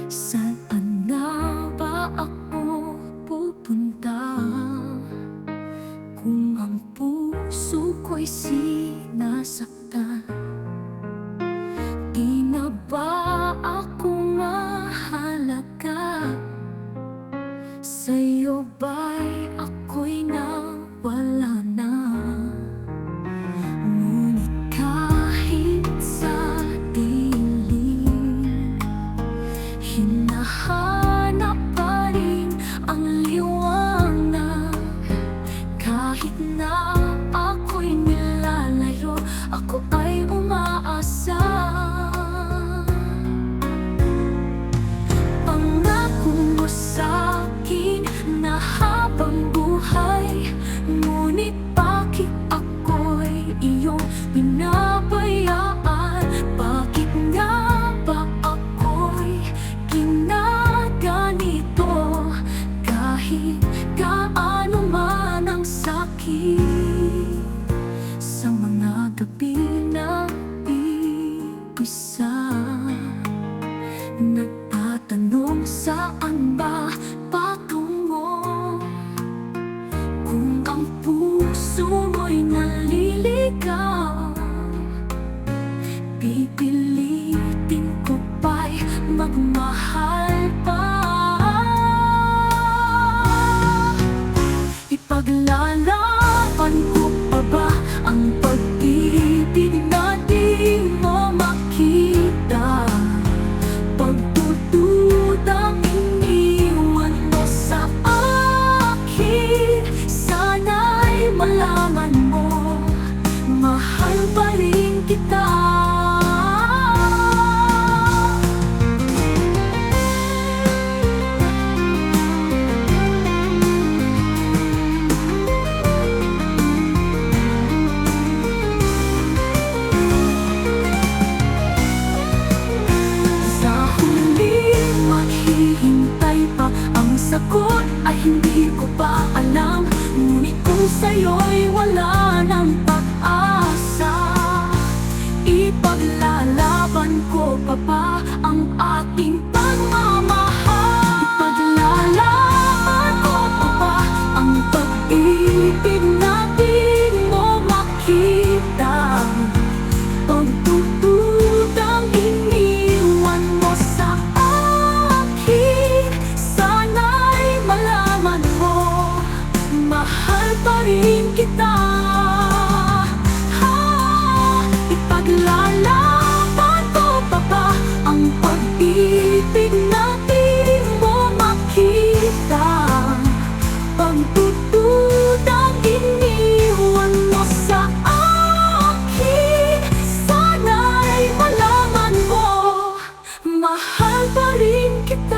Saan na ba ako pupunta? Kung ang puso ko'y sinasaktan, di na ba ako mahalaga? Sa'yo ba'y ako'y nawala na? Ngunit kahit sa dilim, hinahanap pa rin ang liwanag. Kahit na ako'y nilalayo, ako ay umaasa. Pangako mo sa'kin na habang buhay, ngunit bakit ako'y iyong pinabayaan? Bakit nga ba ako'y ginaganito? Kahit gaano man ang sakit, sa mga gabi na isa, nagtatanong saan ba patungo? Kung ang puso mo'y naliligaw, pipilitin ko ba'y magmahal pa? Ipaglalaban ko pa ba ang pag-ibig na di mo makita? Pagdududang iniwan mo sa akin, sana'y malaman mo, mahal pa rin kita. Sagot ay hindi ko pa alam, ngunit kung sa'yo'y wala ng pag-asa, ipaglalaban ko pa ba ang ating pagmamahal? Ipaglalaban ko pa ba ang pag-ibig na di mo makita? Pagdududang iniwan mo sa akin, malaman mo, mahal pa rin kita. Ipaglalaban ko pa ba ang pag-ibig na di mo makita? Pagdududang iniwan mo sa akin, sana'y malaman mo, mahal pa rin kita.